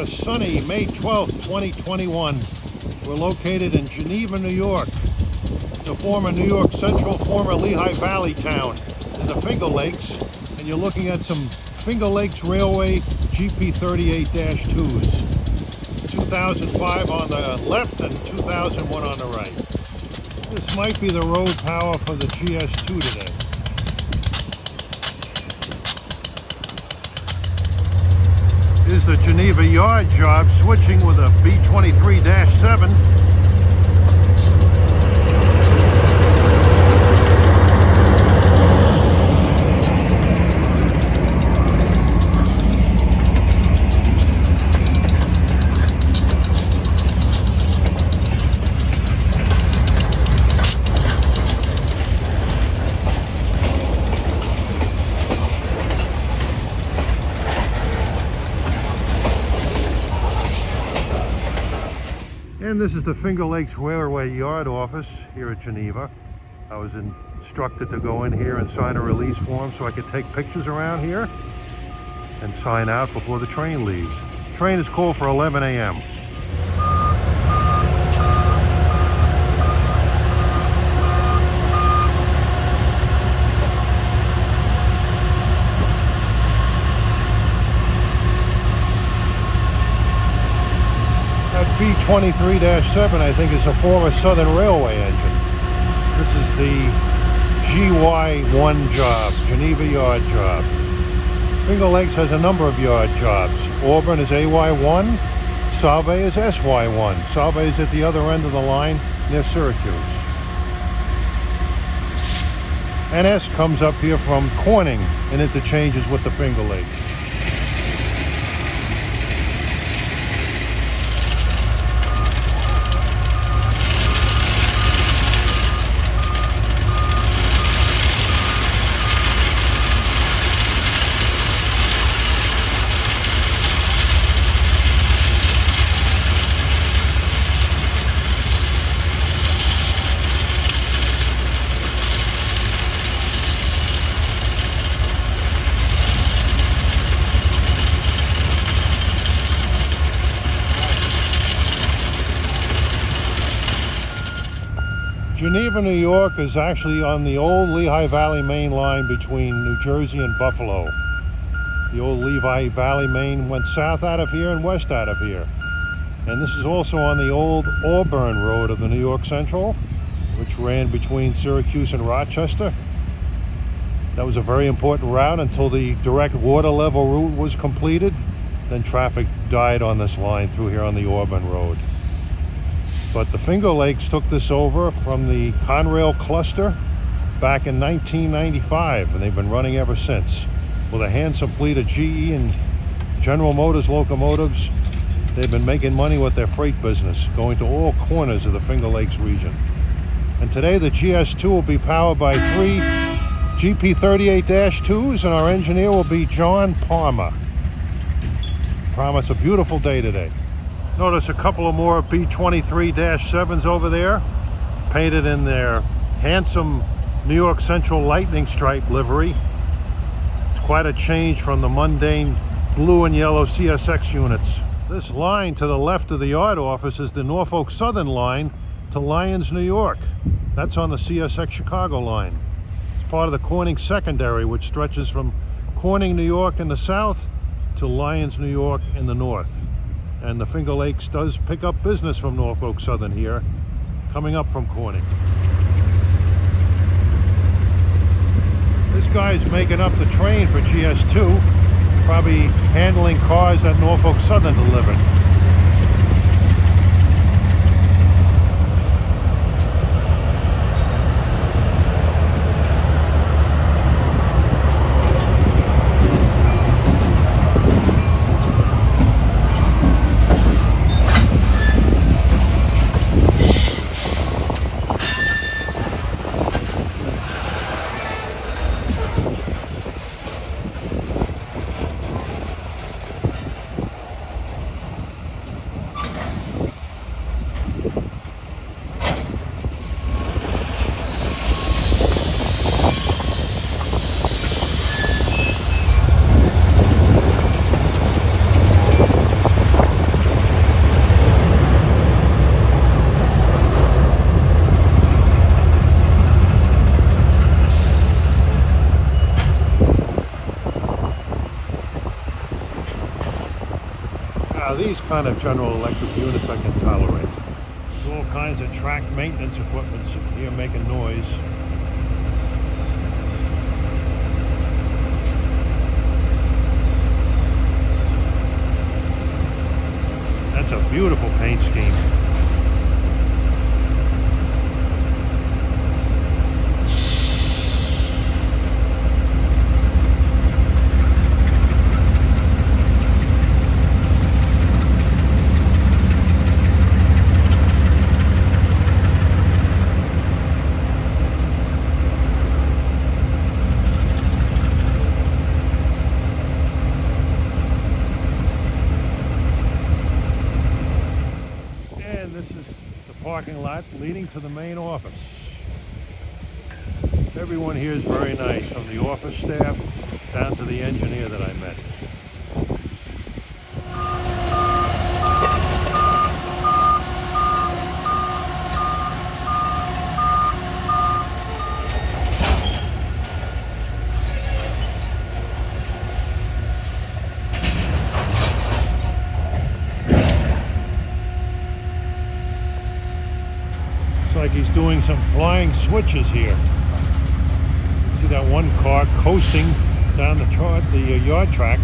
a sunny May 12th, 2021. We're located in Geneva, New York. It's a former New York Central, former Lehigh Valley town in the Finger Lakes. And you're looking at some Finger Lakes Railway GP38-2s. 2005 on the left and 2001 on the right. This might be the road power for the GS2 today. Here's the Geneva yard job switching with a B23-7. And this is the Finger Lakes Railway Yard office here at Geneva. I was instructed to go in here and sign a release form so I could take pictures around here and sign out before the train leaves. The train is called for 11 a.m. B23-7, I think, is a former Southern Railway engine. This is the GY1 job, Geneva yard job. Finger Lakes has a number of yard jobs. Auburn is AY1, Solvay is SY1. Solvay is at the other end of the line near Syracuse. NS comes up here from Corning and interchanges with the Finger Lakes. Geneva, New York is actually on the old Lehigh Valley main line between New Jersey and Buffalo. The old Lehigh Valley main went south out of here and west out of here. And this is also on the old Auburn Road of the New York Central, which ran between Syracuse and Rochester. That was a very important route until the direct water level route was completed. Then traffic died on this line through here on the Auburn Road. But the Finger Lakes took this over from the Conrail cluster back in 1995, and they've been running ever since. With a handsome fleet of GE and General Motors locomotives, they've been making money with their freight business, going to all corners of the Finger Lakes region. And today the GS2 will be powered by 3 GP38-2s, and our engineer will be John Palmer. Promise a beautiful day today. Notice a couple of more B23-7s over there, painted in their handsome New York Central lightning stripe livery. It's quite a change from the mundane blue and yellow CSX units. This line to the left of the yard office is the Norfolk Southern line to Lyons, New York. That's on the CSX Chicago line. It's part of the Corning secondary, which stretches from Corning, New York in the south to Lyons, New York in the north. And the Finger Lakes does pick up business from Norfolk Southern here, coming up from Corning. This guy's making up the train for GS2, probably handling cars that Norfolk Southern delivered. Now these kind of General Electric units I can tolerate. There's all kinds of track maintenance equipment here making noise. That's a beautiful paint scheme. This is the parking lot leading to the main office. Everyone here is very nice, from the office staff down to the engineer that I met. Like he's doing some flying switches here. See that one car coasting down the yard track.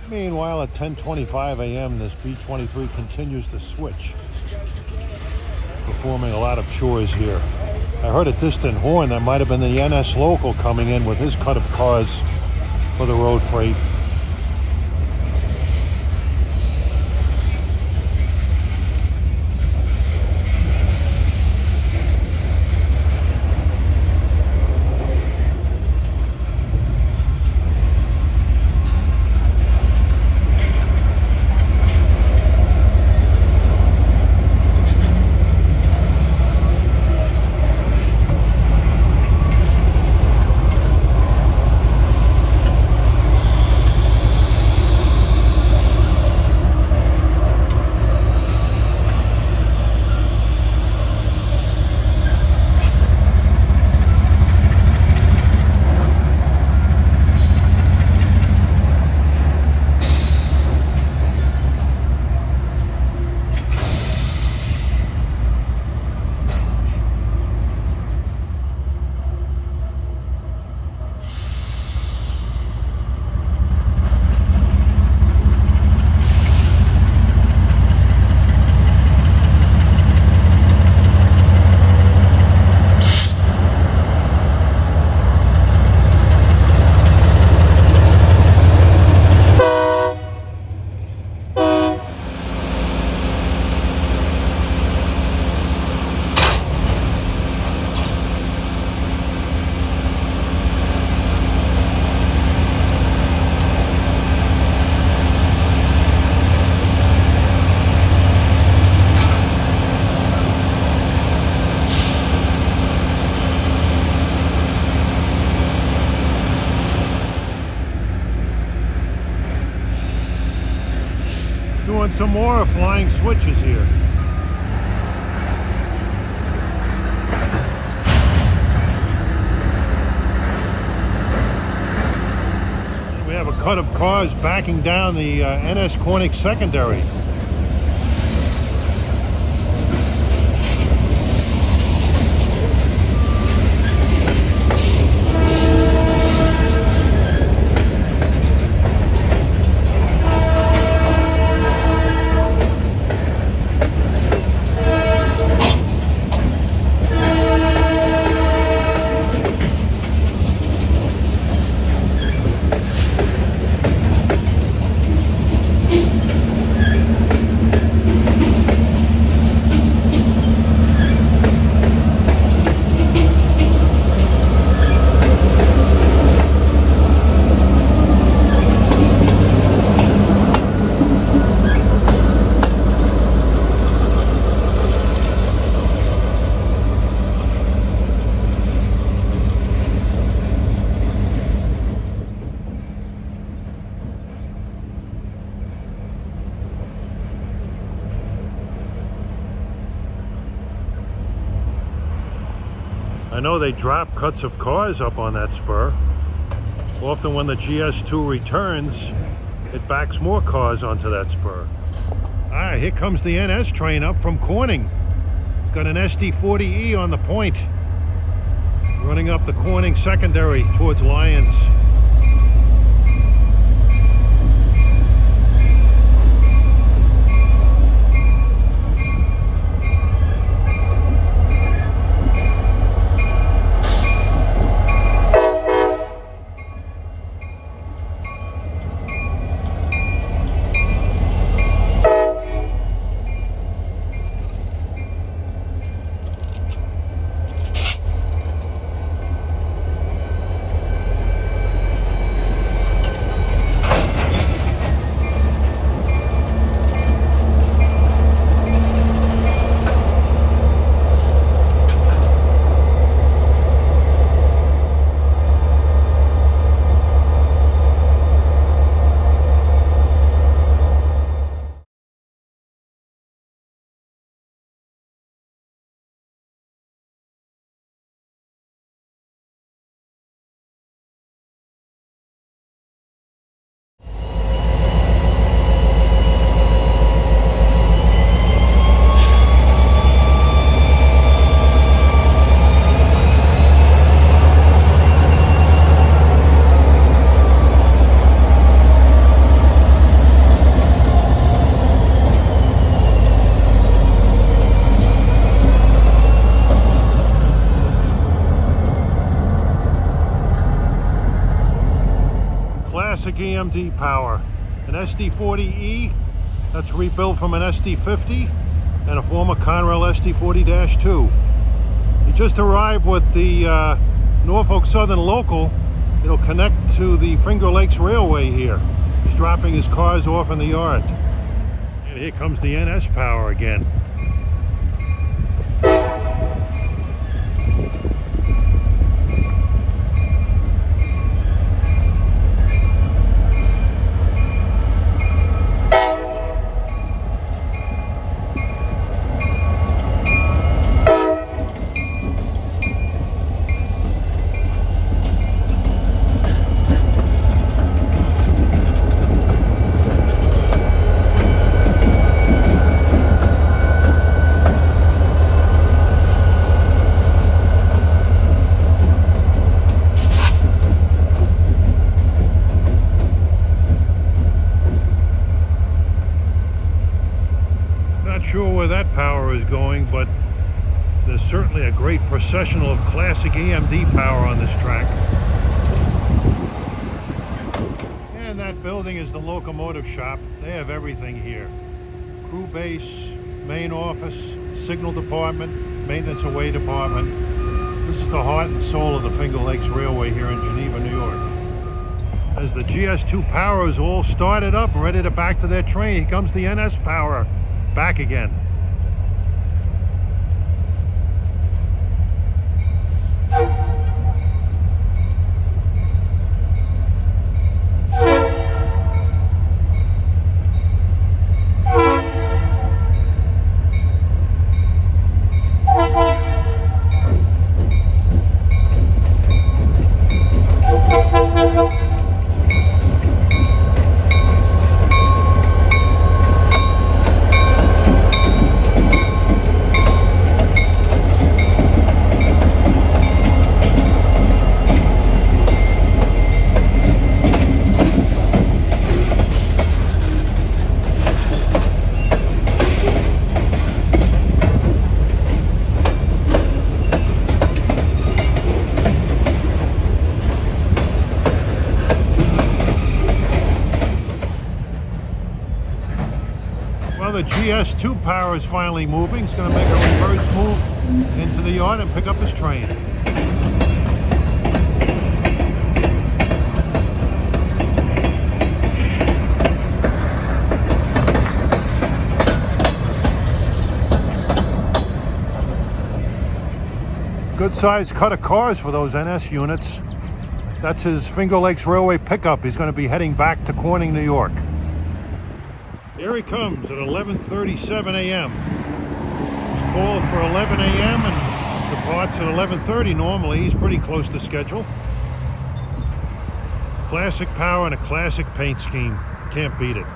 Meanwhile, at 10:25 a.m., this B-23 continues to switch, performing a lot of chores here. I heard a distant horn. That might have been the NS local coming in with his cut of cars for the road freight. Doing some more flying switches here. We have a cut of cars backing down the NS Cornick secondary. I know they drop cuts of cars up on that spur. Often when the GS2 returns, it backs more cars onto that spur. Ah, here comes the NS train up from Corning. It's got an SD40E on the point, running up the Corning secondary towards Lyons. Classic EMD power. An SD40E that's rebuilt from an SD50 and a former Conrail SD40-2. He just arrived with the Norfolk Southern local. It'll connect to the Finger Lakes Railway here. He's dropping his cars off in the yard. And here comes the NS power again. Sure where that power is going, but there's certainly a great processional of classic EMD power on this track. And that building is the locomotive shop. They have everything here. Crew base, main office, signal department, maintenance away department. This is the heart and soul of the Finger Lakes Railway here in Geneva, New York. As the GS2 power is all started up, ready to back to their train, here comes the NS power. Back again. The GS2 power is finally moving. He's going to make a reverse move into the yard and pick up his train. Good sized cut of cars for those NS units. That's his Finger Lakes Railway pickup. He's going to be heading back to Corning, New York. Here he comes at 11:37 a.m. He's called for 11 a.m. and Departs at 11:30 normally. He's pretty close to schedule. Classic power and a classic paint scheme. Can't beat it.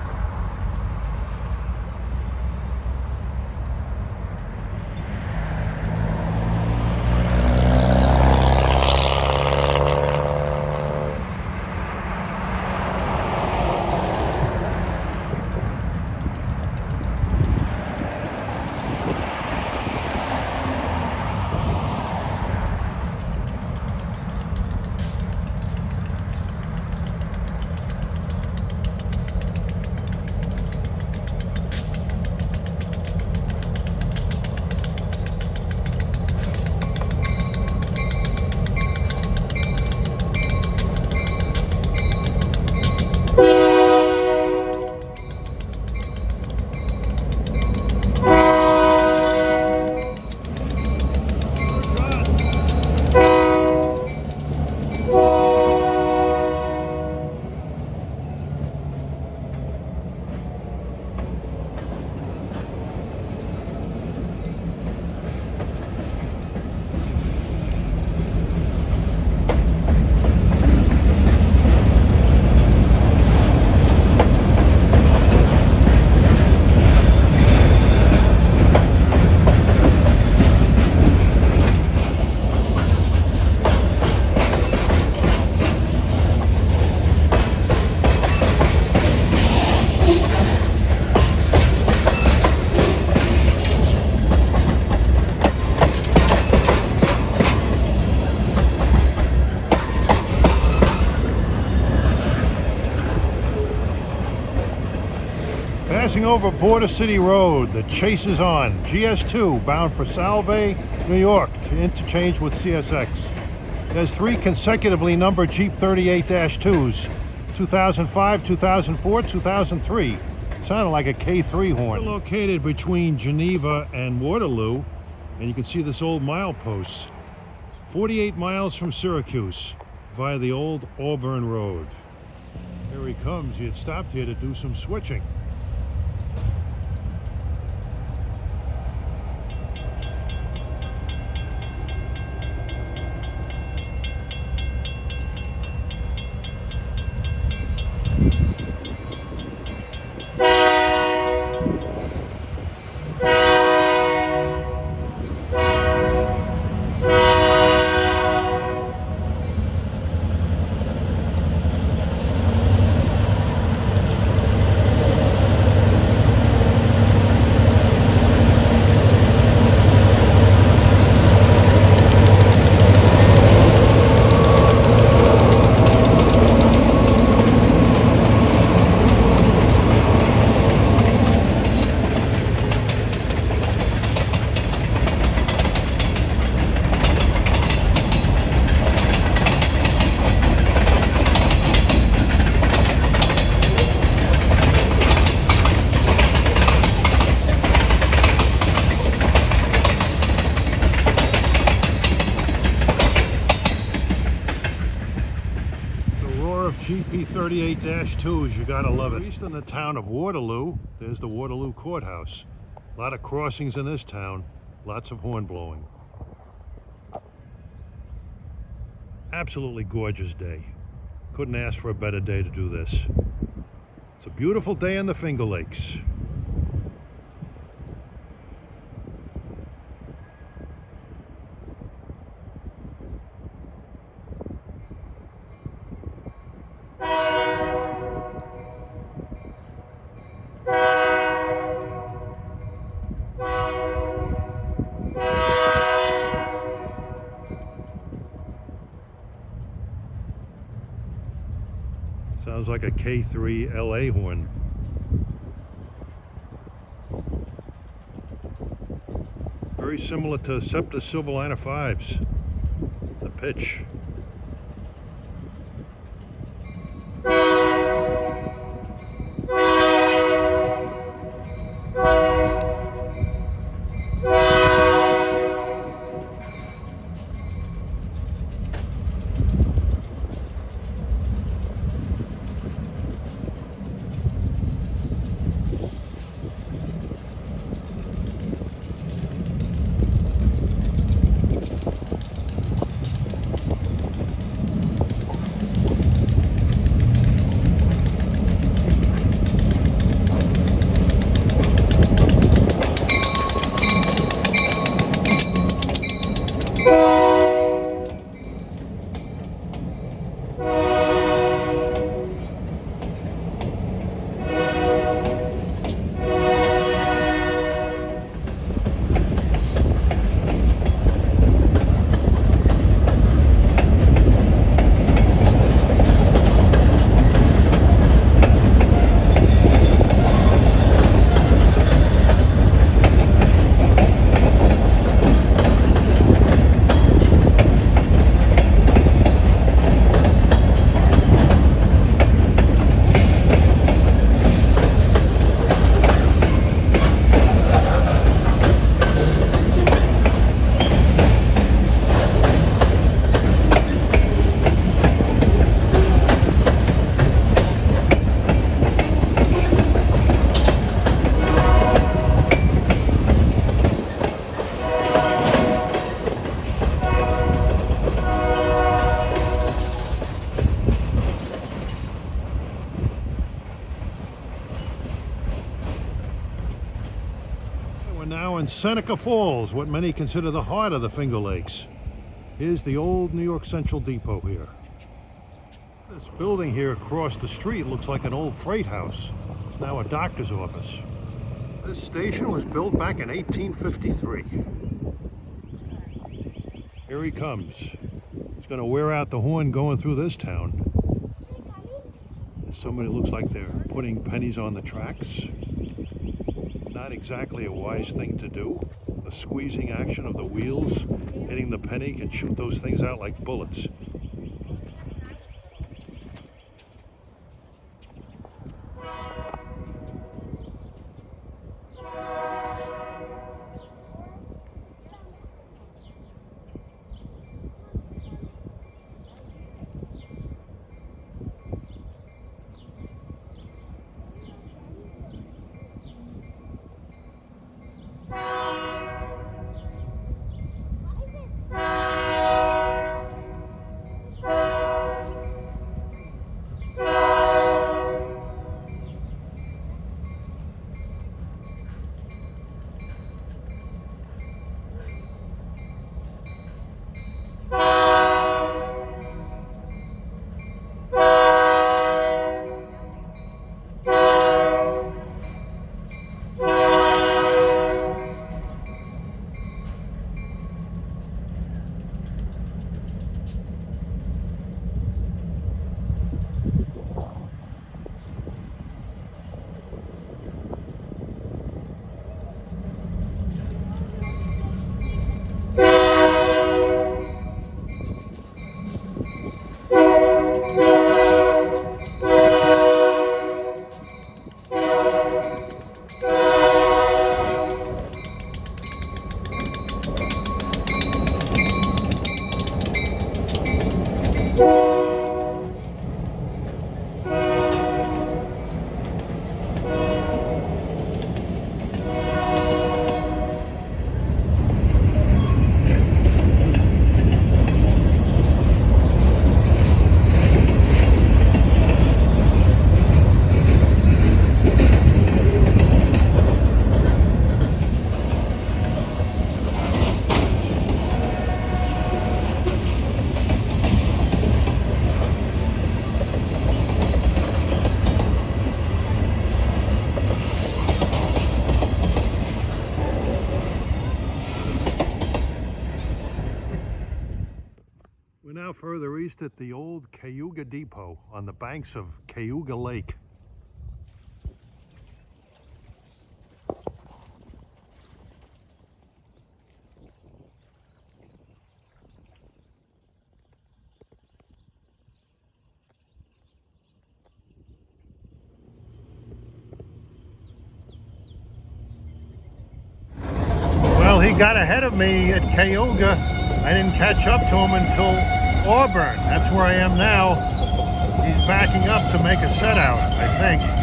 Passing over Border City Road, the chase is on. GS2 bound for Solvay, New York to interchange with CSX. It has 3 consecutively numbered Jeep 38-2s, 2005, 2004, 2003. Sounded like a K3 horn. We're located between Geneva and Waterloo, and you can see this old milepost. 48 miles from Syracuse via the old Auburn Road. Here he comes. He had stopped here to do some switching. GP 38-2s, you gotta love it. East in the town of Waterloo, there's the Waterloo Courthouse. A lot of crossings in this town, lots of horn blowing. Absolutely gorgeous day. Couldn't ask for a better day to do this. It's a beautiful day in the Finger Lakes. Sounds like a K3 LA horn. Very similar to Scepter Silverliner 5s, the pitch. We're now in Seneca Falls, what many consider the heart of the Finger Lakes. Here's the old New York Central Depot here. This building here across the street looks like an old freight house. It's now a doctor's office. This station was built back in 1853. Here he comes. He's going to wear out the horn going through this town. Somebody looks like they're putting pennies on the tracks. Not exactly a wise thing to do. The squeezing action of the wheels hitting the penny can shoot those things out like bullets. Further east at the old Cayuga Depot on the banks of Cayuga Lake. Well, he got ahead of me at Cayuga. I didn't catch up to him until Auburn. That's where I am now. He's backing up to make a set out, I think.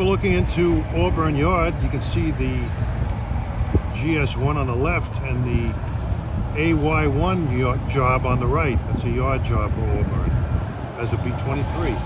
Looking into Auburn Yard, you can see the GS1 on the left and the AY1 job on the right. That's a yard job for Auburn as a B-23.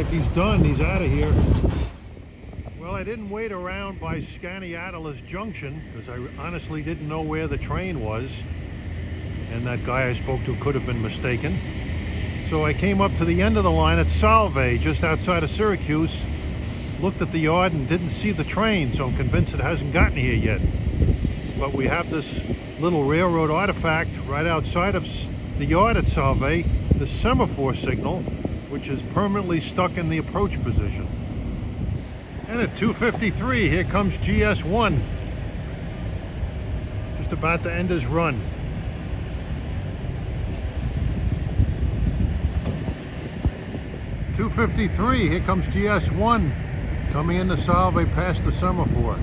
like he's done. He's out of here. Well, I didn't wait around by Skaneateles Junction because I honestly didn't know where the train was, and that guy I spoke to could have been mistaken. So I came up to the end of the line at Solvay, just outside of Syracuse, looked at the yard and didn't see the train, so I'm convinced it hasn't gotten here yet. But we have this little railroad artifact right outside of the yard at Solvay, the semaphore signal, which is permanently stuck in the approach position. And at 2:53, here comes GS1, just about to end his run. .253, here comes GS1, coming into Solvay past the semaphore.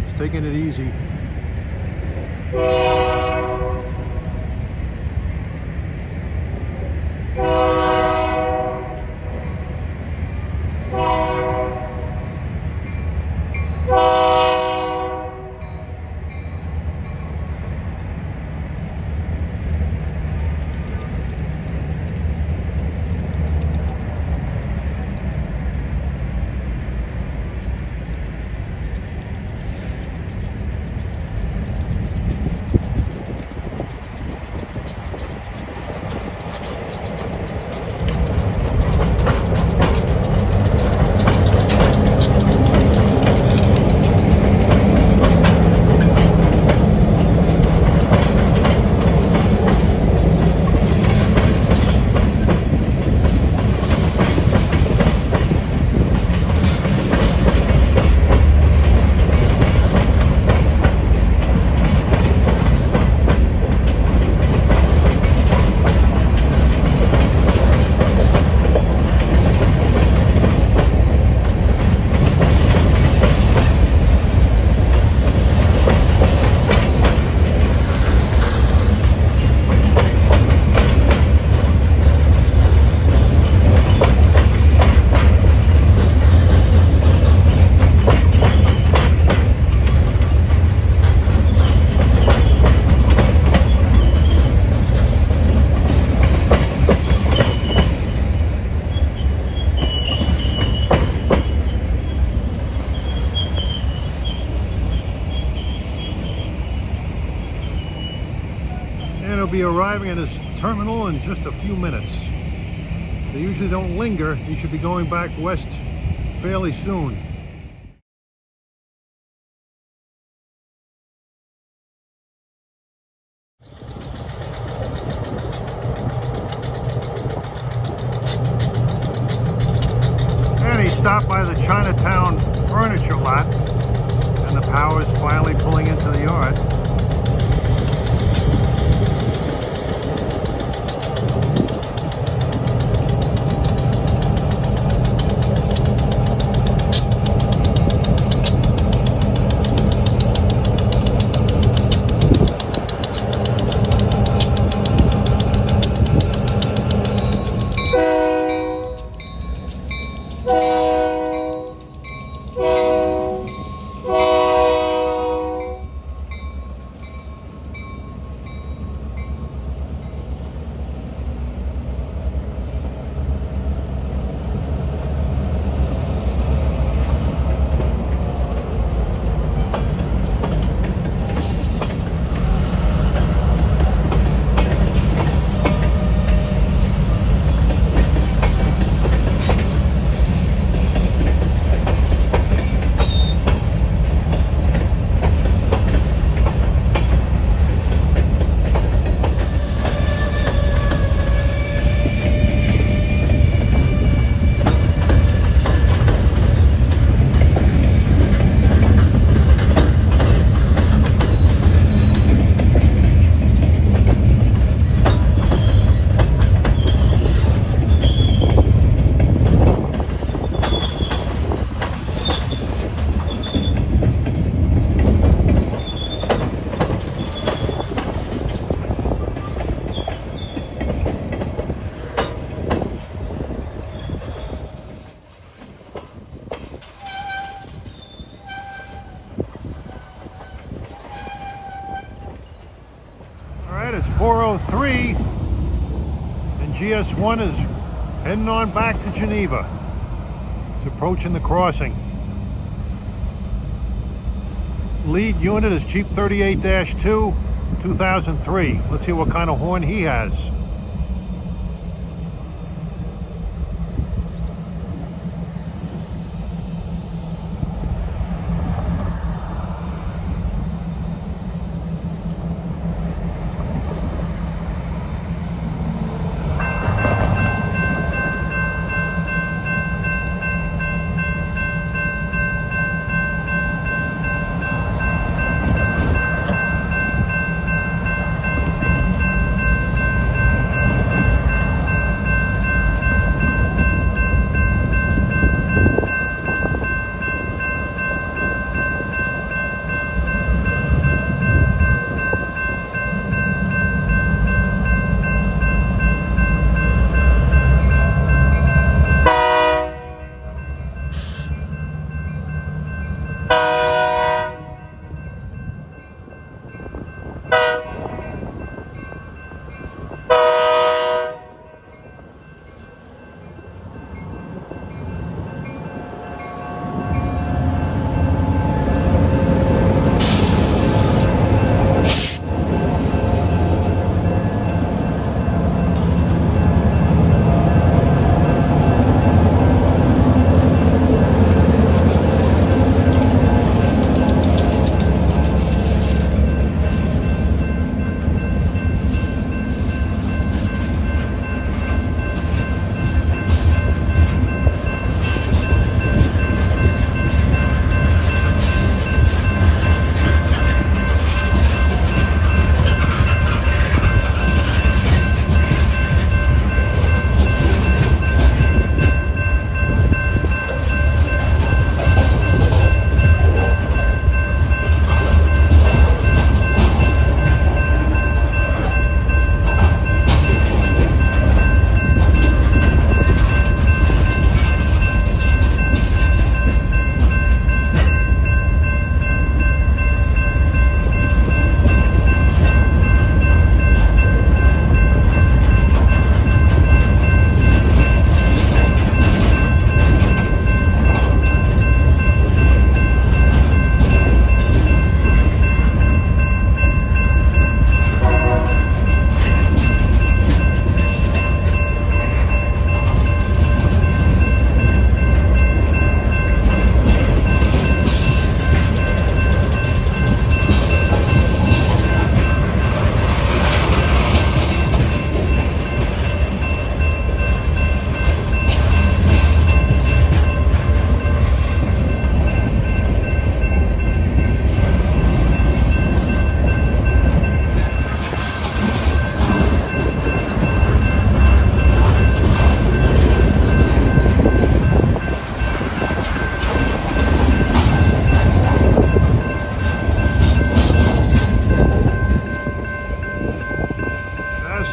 He's taking it easy. Be arriving at his terminal in just a few minutes. They usually don't linger. He should be going back west fairly soon. And he stopped by the Chinatown furniture lot, and the power's finally pulling into the yard. It's 4:03 and GS1 is heading on back to Geneva. It's approaching the crossing. Lead unit is Jeep 38-2, 2003. Let's see what kind of horn he has.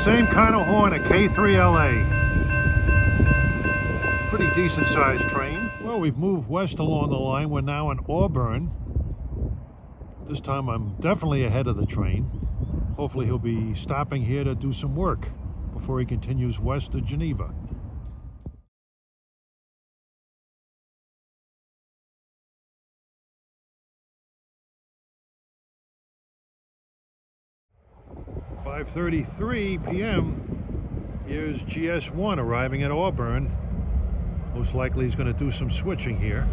Same kind of horn, a K3LA. Pretty decent sized train. Well, we've moved west along the line. We're now in Auburn. This time I'm definitely ahead of the train. Hopefully he'll be stopping here to do some work before he continues west to Geneva. "5:33 p.m. Here's GS1 arriving at Auburn. Most likely he's going to do some switching here.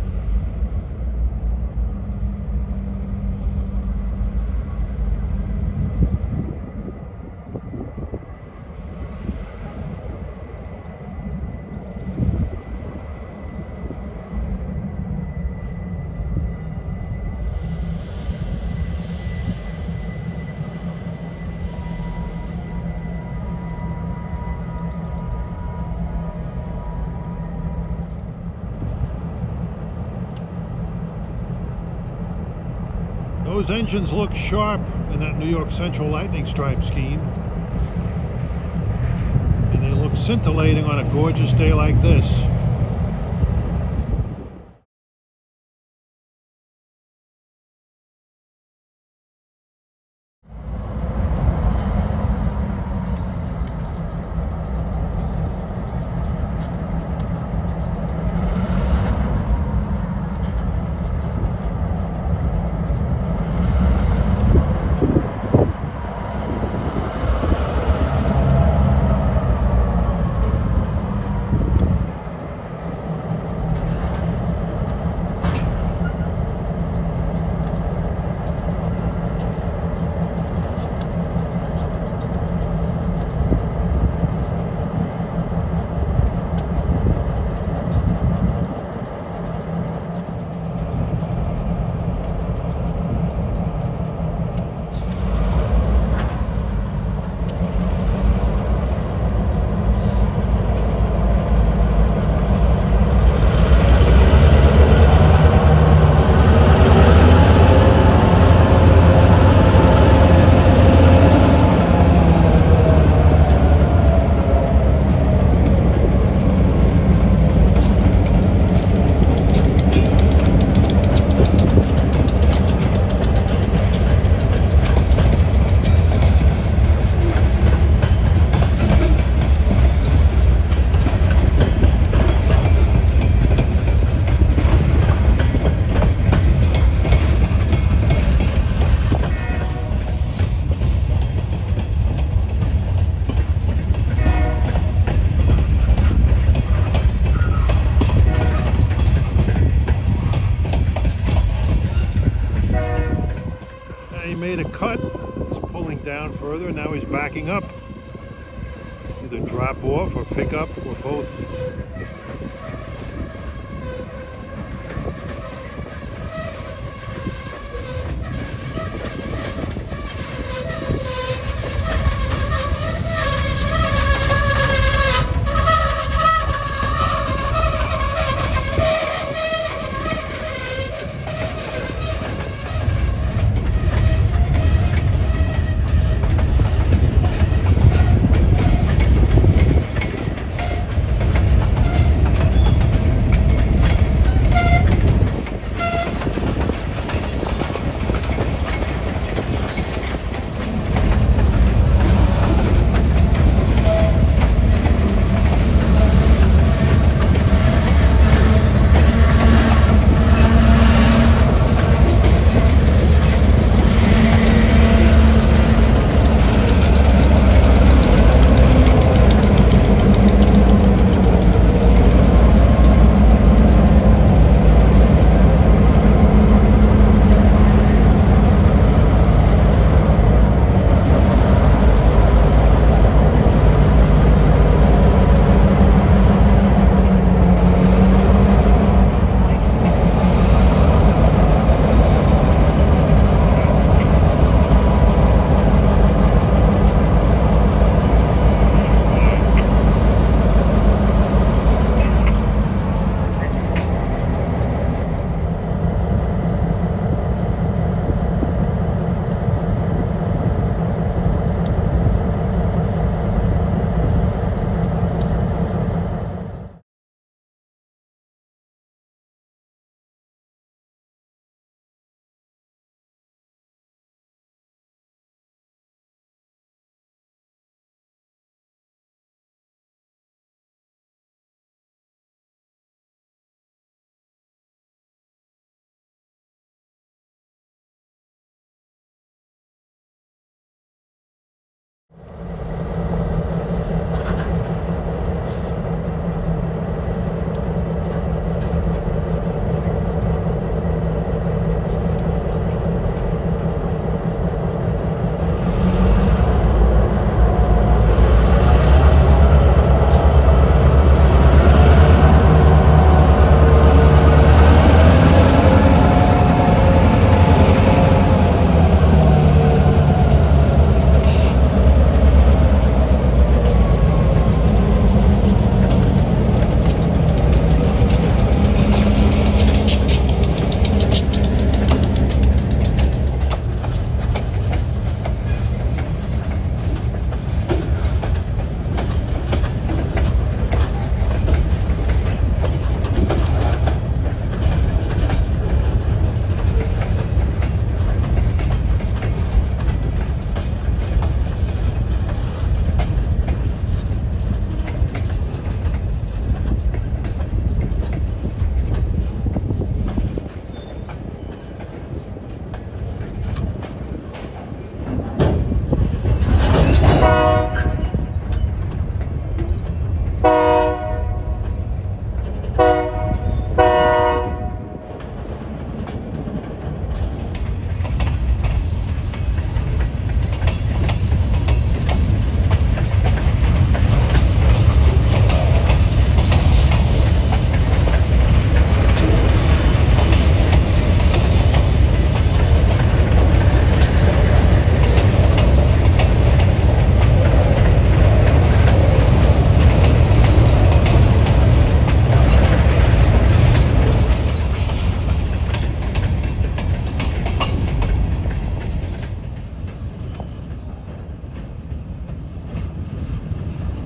Those engines look sharp in that New York Central lightning stripe scheme. And they look scintillating on a gorgeous day like this. went down further, now he's backing up. Either drop off or pick up or both.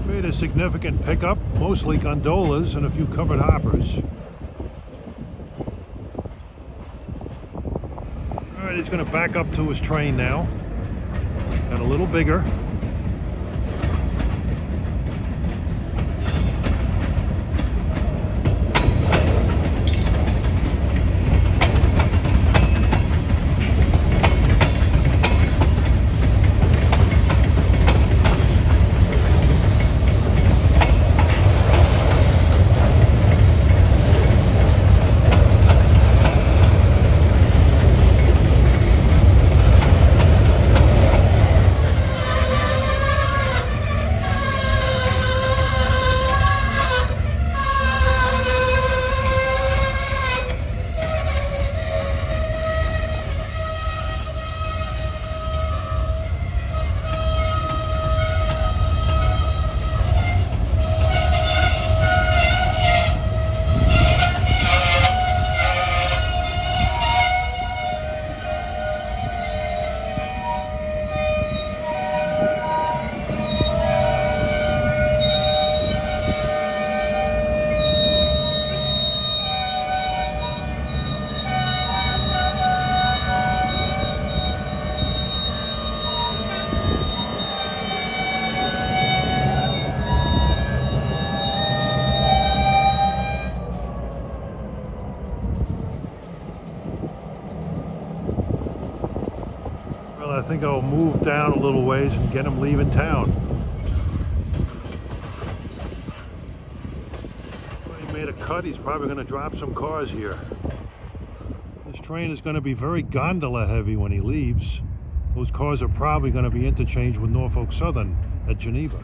Made a significant pickup, mostly gondolas and a few covered hoppers. Alright, he's going to back up to his train now. Got a little bigger. little ways and get him leaving town. Well, he made a cut. He's probably going to drop some cars here. This train is going to be very gondola heavy when he leaves. Those cars are probably going to be interchanged with Norfolk Southern at Geneva.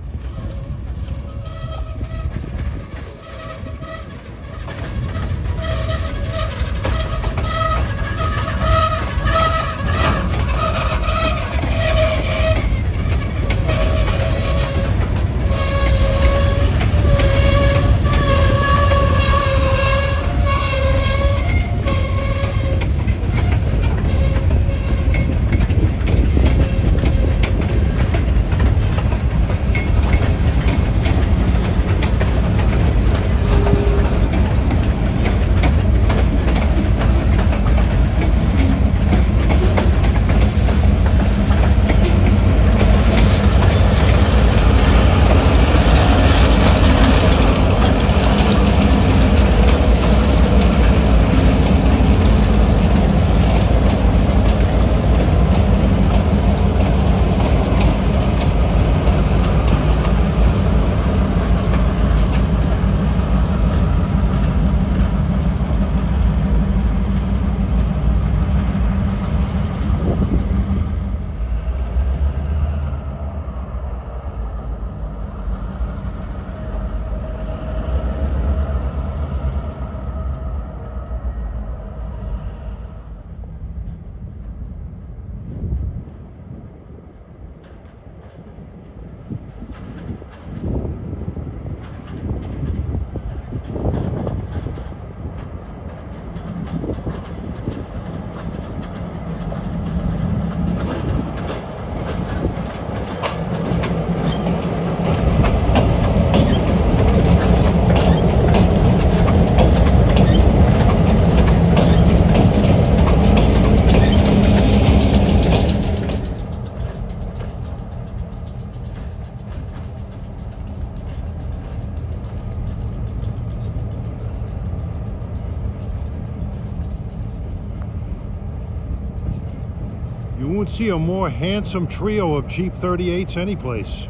You won't see a more handsome trio of cheap 38s anyplace.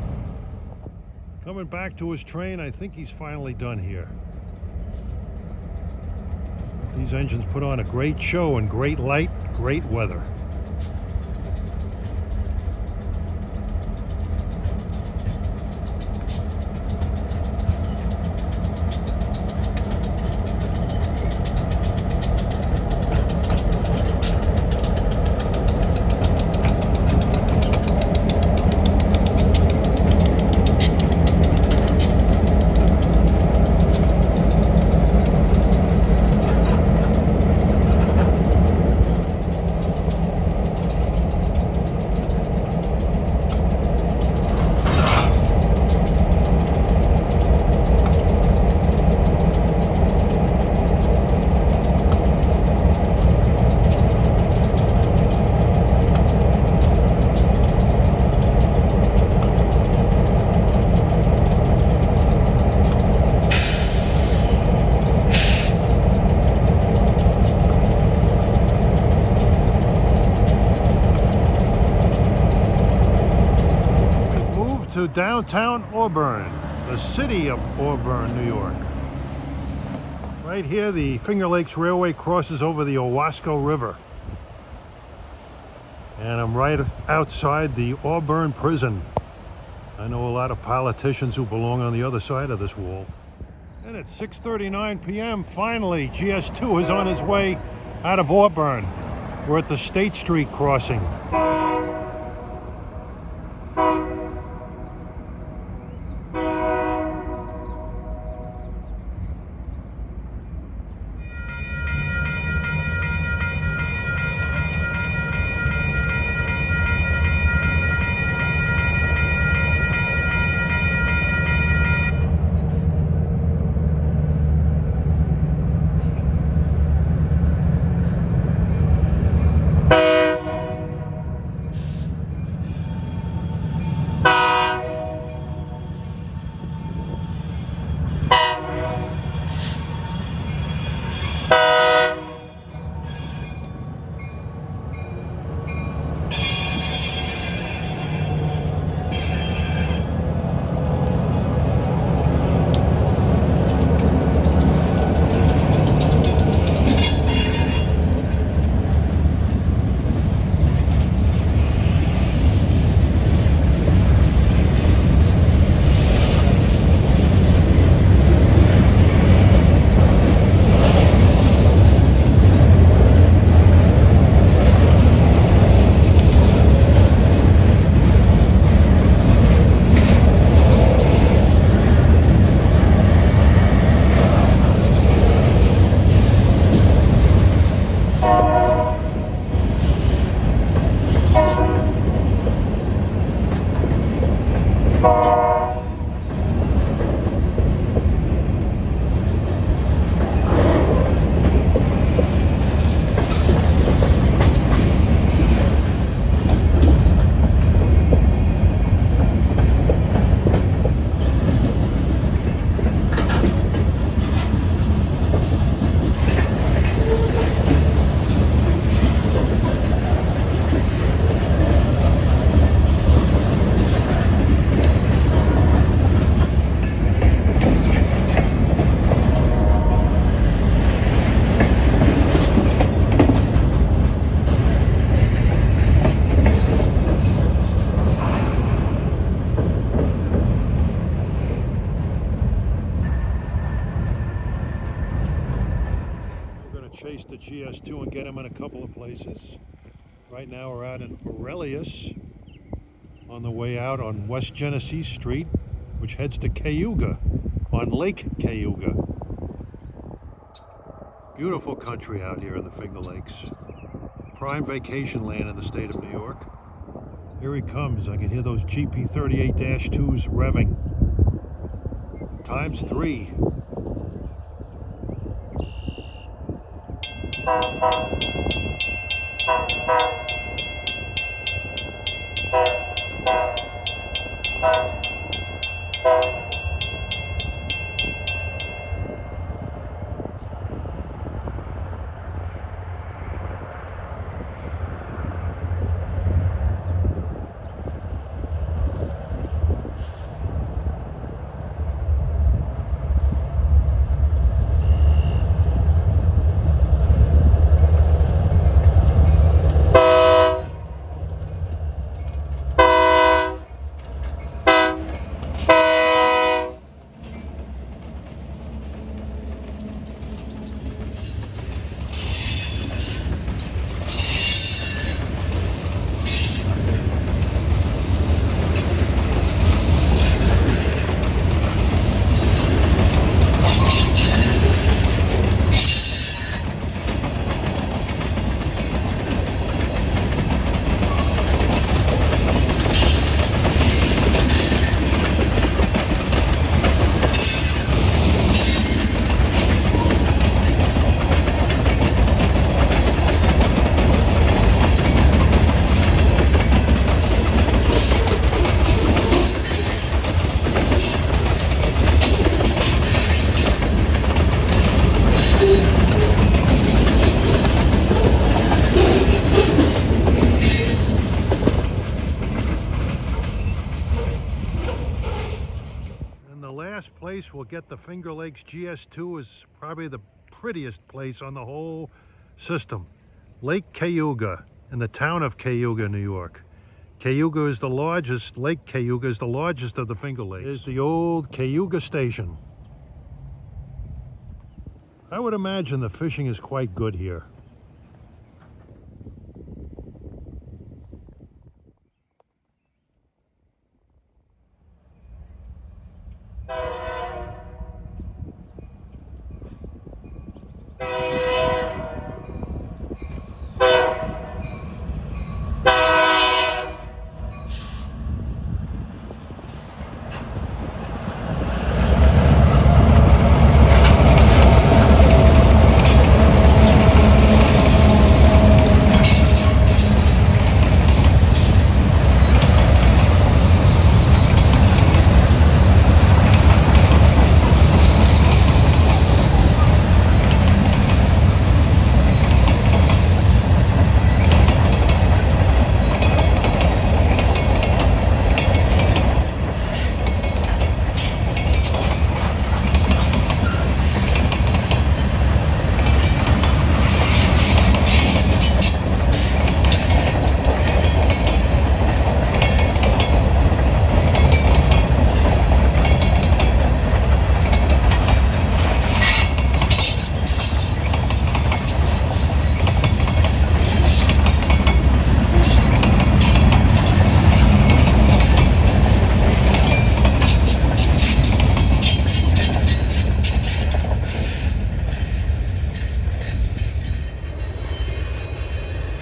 Coming back to his train, I think he's finally done here. These engines put on a great show in great light, great weather. To downtown Auburn, the city of Auburn, New York. Right here, the Finger Lakes Railway crosses over the Owasco River. And I'm right outside the Auburn prison. I know a lot of politicians who belong on the other side of this wall. And at 6:39 p.m., finally, GS2 is on his way out of Auburn. We're at the State Street crossing. Chase the GS2 and get them in a couple of places. Right now we're out in Aurelius on the way out on West Genesee Street, which heads to Cayuga on Lake Cayuga. Beautiful country out here in the Finger Lakes. Prime vacation land in the state of New York. Here he comes. I can hear those GP38-2s revving. Times 3. Place we'll get the Finger Lakes GS2 is probably the prettiest place on the whole system. Lake Cayuga in the town of Cayuga, New York. Cayuga is the largest, Lake Cayuga is the largest of the Finger Lakes. Here's the old Cayuga station. I would imagine the fishing is quite good here.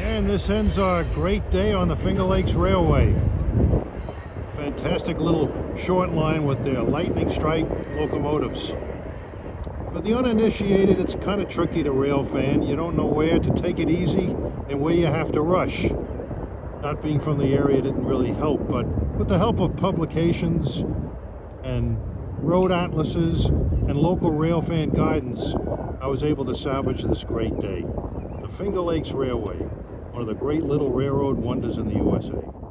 And this ends our great day on the Finger Lakes Railway. fantastic little short line with their lightning strike locomotives. For the uninitiated, it's kind of tricky to rail fan. You don't know where to take it easy and where you have to rush. Not being from the area didn't really help, but with the help of publications and road atlases and local railfan guidance, I was able to salvage this great day. The Finger Lakes Railway, one of the great little railroad wonders in the USA.